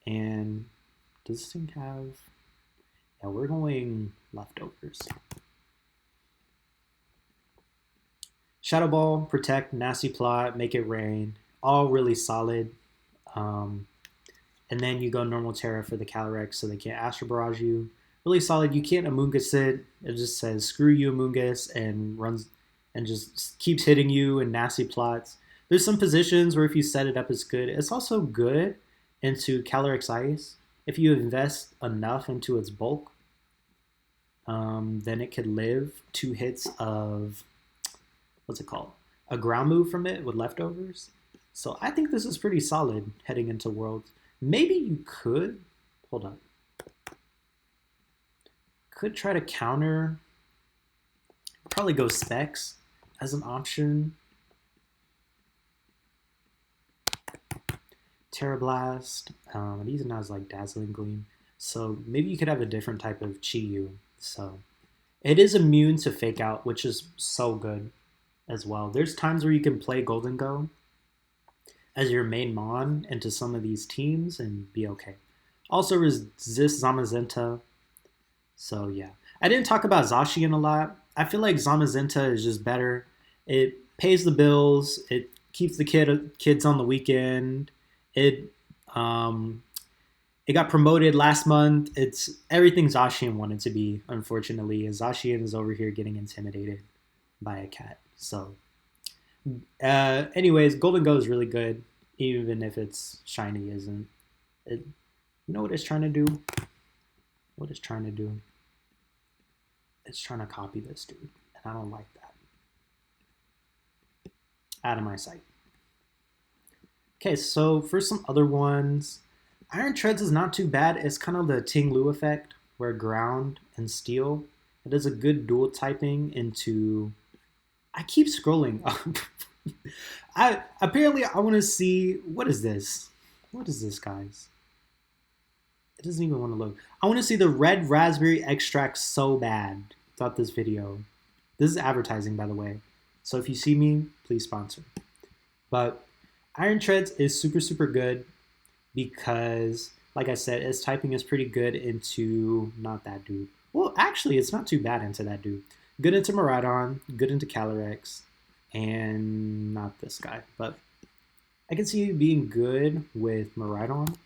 And does this thing have... yeah, we're going leftovers. Shadow Ball, Protect, Nasty Plot, Make It Rain, all really solid. And then you go Normal Terra for the Calyrex so they can't Astral Barrage you. Really solid. You can't Amoonguss it. It just says screw you Amoonguss and runs and just keeps hitting you and Nasty Plots. There's some positions where if you set it up it's good. It's also good into Calyrex Ice. If you invest enough into its bulk, then it could live 2 hits of... what's it called? A ground move from it with leftovers. So I think this is pretty solid heading into Worlds. Maybe you could, hold on, could try to counter, probably go Specs as an option. Terra Blast, these are not like Dazzling Gleam. So maybe you could have a different type of Chi-Yu. So it is immune to Fake Out, which is so good as well. There's times where you can play Golden Go as your main Mon into some of these teams and be okay. Also resist Zamazenta. So yeah. I didn't talk about Zacian a lot. I feel like Zamazenta is just better. It pays the bills. It keeps the kids on the weekend. It got promoted last month. It's everything Zacian wanted to be, unfortunately. And Zacian is over here getting intimidated by a cat. So anyways, Golden Go is really good, even if it's shiny isn't. You know what it's trying to do? What it's trying to do? It's trying to copy this dude, and I don't like that. Out of my sight. Okay, so for some other ones, Iron Treads is not too bad. It's kind of the Ting Lu effect, where ground and steel. It does a good dual typing into... I keep scrolling up. Apparently I want to see... what is this? What is this, guys? It doesn't even want to load. I want to see the red raspberry extract so bad throughout this video. This is advertising, by the way. So if you see me, please sponsor. But Iron Treads is super, super good because, like I said, its typing is pretty good into... not that dude. Well, actually, it's not too bad into that dude. Good into Miraidon, good into Calyrex, and not this guy. But I can see it being good with Miraidon.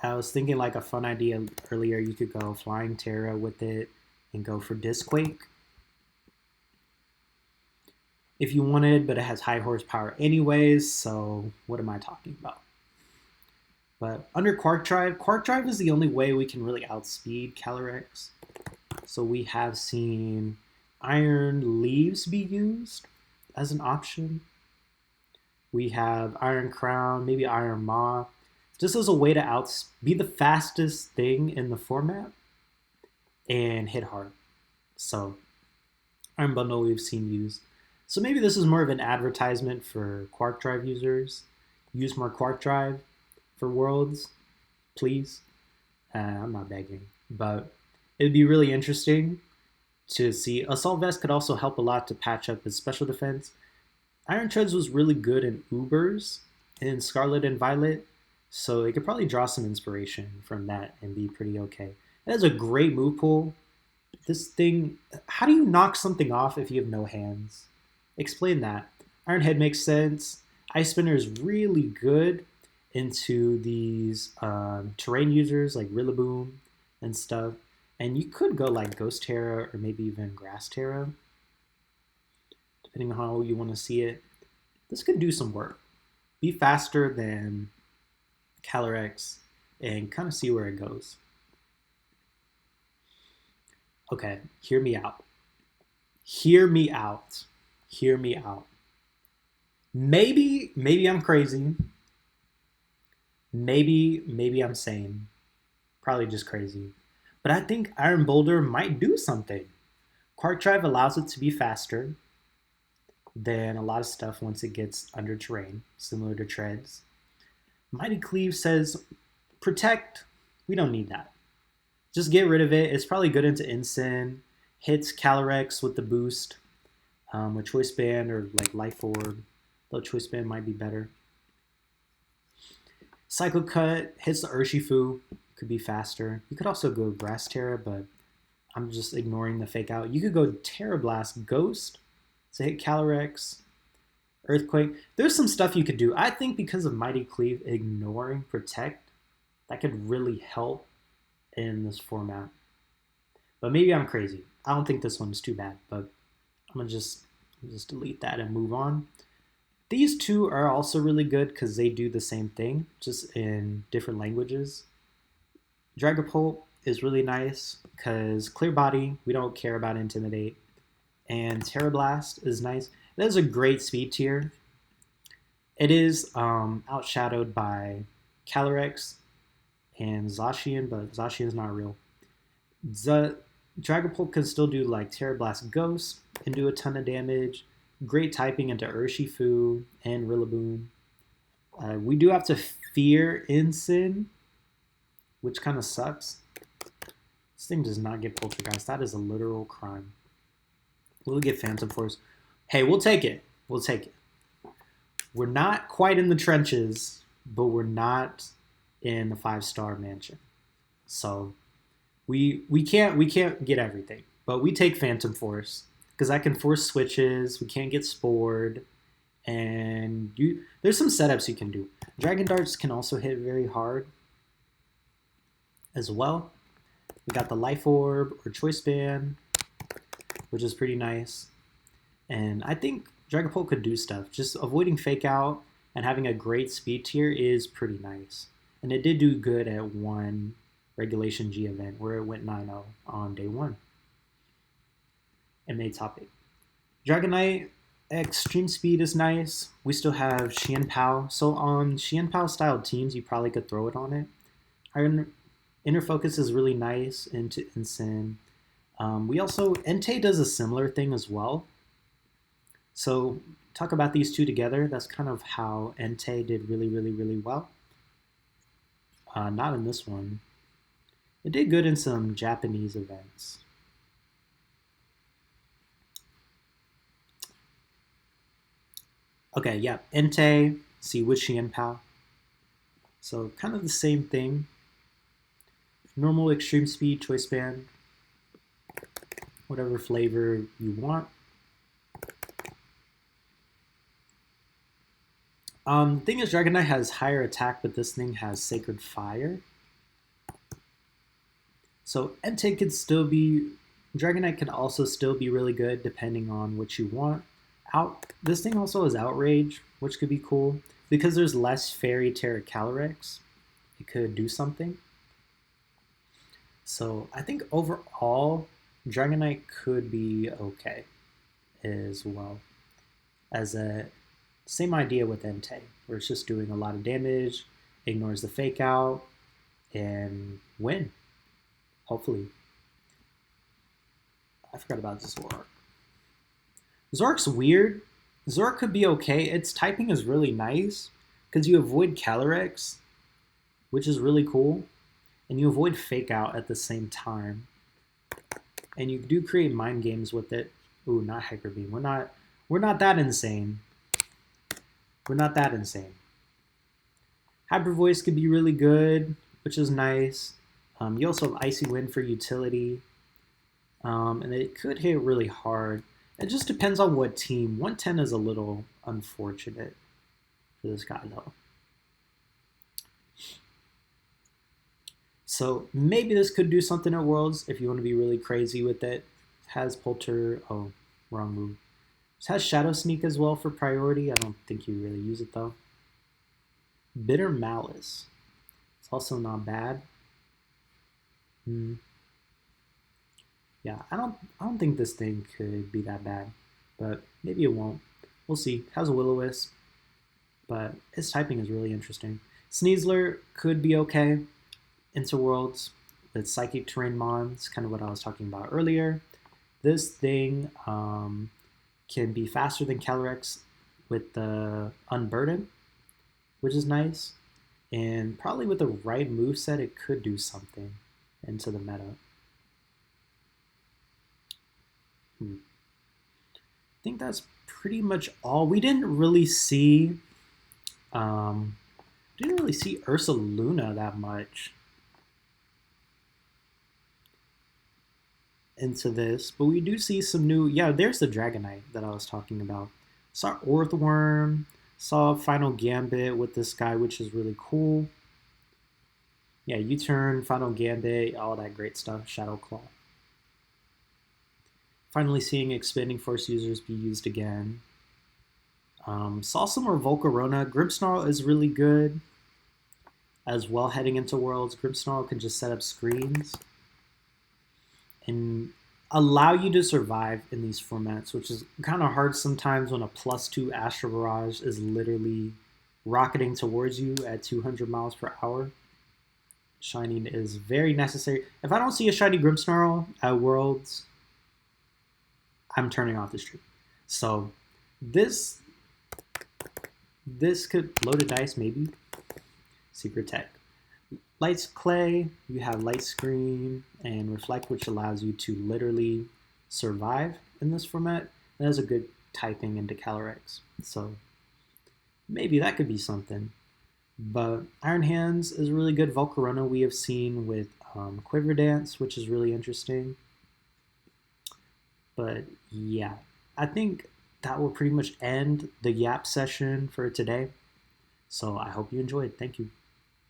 I was thinking like a fun idea earlier. You could go Flying Terra with it and go for Disquake if you wanted, but it has high horsepower anyways, so what am I talking about? But under Quark Drive is the only way we can really outspeed Calyrex. So we have seen Iron Leaves be used as an option. We have Iron Crown, maybe Iron Maw, just as a way to be the fastest thing in the format and hit hard. So Iron Bundle we've seen used. So maybe this is more of an advertisement for Quark Drive users. Use more Quark Drive for Worlds. please. I'm not begging, but it'd be really interesting to see. Assault Vest could also help a lot to patch up his special defense. Iron Treads was really good in Ubers in Scarlet and Violet, so it could probably draw some inspiration from that and be pretty okay. It has a great move pool. This thing, how do you knock something off if you have no hands? Explain that. Iron Head makes sense. Ice Spinner is really good into these terrain users like Rillaboom and stuff. And you could go like Ghost Terra or maybe even Grass Terra, depending on how you want to see it. This could do some work. Be faster than Calyrex and kind of see where it goes. Okay, hear me out. Hear me out. Hear me out. Maybe I'm crazy. Maybe I'm sane. Probably just crazy. But I think Iron Boulder might do something. Quark Drive allows it to be faster than a lot of stuff once it gets under terrain, similar to Treads. Mighty Cleave says, protect, we don't need that. Just get rid of it. It's probably good into Ensign. Hits Calyrex with the boost. With Choice Band or like Life Orb. Though Choice Band might be better. Psycho Cut hits the Urshifu. Could be faster. You could also go Grass Terra, but I'm just ignoring the fake out. You could go Terra Blast Ghost to hit Calyrex. Earthquake. There's some stuff you could do. I think because of Mighty Cleave ignoring Protect, that could really help in this format. But maybe I'm crazy. I don't think this one's too bad, but I'm gonna just delete that and move on. These two are also really good because they do the same thing, just in different languages. Dragapult is really nice because Clear Body, we don't care about Intimidate. And Terra Blast is nice. It has a great speed tier. It is outshadowed by Calyrex and Zacian, but Zacian's not real. Dragapult can still do like Terra Blast Ghost and do a ton of damage. Great typing into Urshifu and Rillaboom. We do have to fear Ensign, which kind of sucks. This thing does not get Poltergeist. That is a literal crime. We'll get Phantom Force. Hey, we'll take it. We'll take it. We're not quite in the trenches, but we're not in the 5-star mansion. So we can't get everything, but we take Phantom Force because I can force switches. We can't get spored, and there's some setups you can do. Dragon Darts can also hit very hard as well. We got the Life Orb or Choice Band, which is pretty nice. And I think Dragapult could do stuff. Just avoiding Fake Out and having a great speed tier is pretty nice. And it did do good at one Regulation G event where it went 9-0 on day 1. And made top 8. Dragonite Extreme Speed is nice. We still have Xianpao. So on Xianpao style teams, you probably could throw it on it. Inner Focus is really nice into Ensign. We also, Entei does a similar thing as well. So talk about these two together. That's kind of how Entei did really well. Not in this one. It did good in some Japanese events. Okay, yeah, Entei, see with Xianpao. So kind of the same thing. Normal Extreme Speed, Choice Band. Whatever flavor you want. The thing is, Dragonite has higher attack, but this thing has Sacred Fire. So Entei could still be... Dragonite could also still be really good, depending on what you want. This thing also has Outrage, which could be cool. Because there's less Fairy Terra Calyrex, it could do something. So I think overall, Dragonite could be okay as well. As a same idea with Entei, where it's just doing a lot of damage, ignores the Fake Out, and win. Hopefully. I forgot about Zoroark. Zoroark's weird. Zoroark could be okay. Its typing is really nice because you avoid Calyrex which is really cool. And you avoid fake out at the same time. And you do create mind games with it. Ooh, not hyper beam. We're not that insane. We're not that insane. Hyper voice could be really good, which is nice. You also have icy wind for utility, and it could hit really hard. It just depends on what team. 110 is a little unfortunate for this guy though. So maybe this could do something at Worlds if you want to be really crazy with it. It has Polter. Oh, wrong move. It has Shadow Sneak as well for priority. I don't think you really use it though. Bitter Malice. It's also not bad. Yeah, I don't think this thing could be that bad, but maybe it won't. We'll see. It has a Will-O-Wisp, but its typing is really interesting. Sneasler could be okay into Worlds with Psychic Terrain Mons, kind of what I was talking about earlier. This thing can be faster than Calyrex with the Unburden, which is nice. And probably with the right moveset, it could do something into the meta. I think that's pretty much all. We didn't really see Ursaluna that much into this, but we do see some new. Yeah, there's the Dragonite that I was talking about. Saw Orthworm, saw Final Gambit with this guy, which is really cool. Yeah, U-turn, Final Gambit, all that great stuff. Shadow Claw. Finally seeing Expanding Force users be used again. Saw some more Volcarona. Grimmsnarl is really good as well heading into Worlds. Grimmsnarl can just set up screens and allow you to survive in these formats, which is kind of hard sometimes when a +2 Astral Barrage is literally rocketing towards you at 200 miles per hour. Shining is very necessary. If I don't see a shiny Grimmsnarl at Worlds, I'm turning off the stream. So this could loaded dice maybe. Secret tech. Lights Clay, you have Light Screen and Reflect, which allows you to literally survive in this format. That is a good typing into Calyrex. So maybe that could be something. But Iron Hands is really good. Volcarona we have seen with Quiver Dance, which is really interesting. But yeah, I think that will pretty much end the Yap session for today. So I hope you enjoyed. Thank you.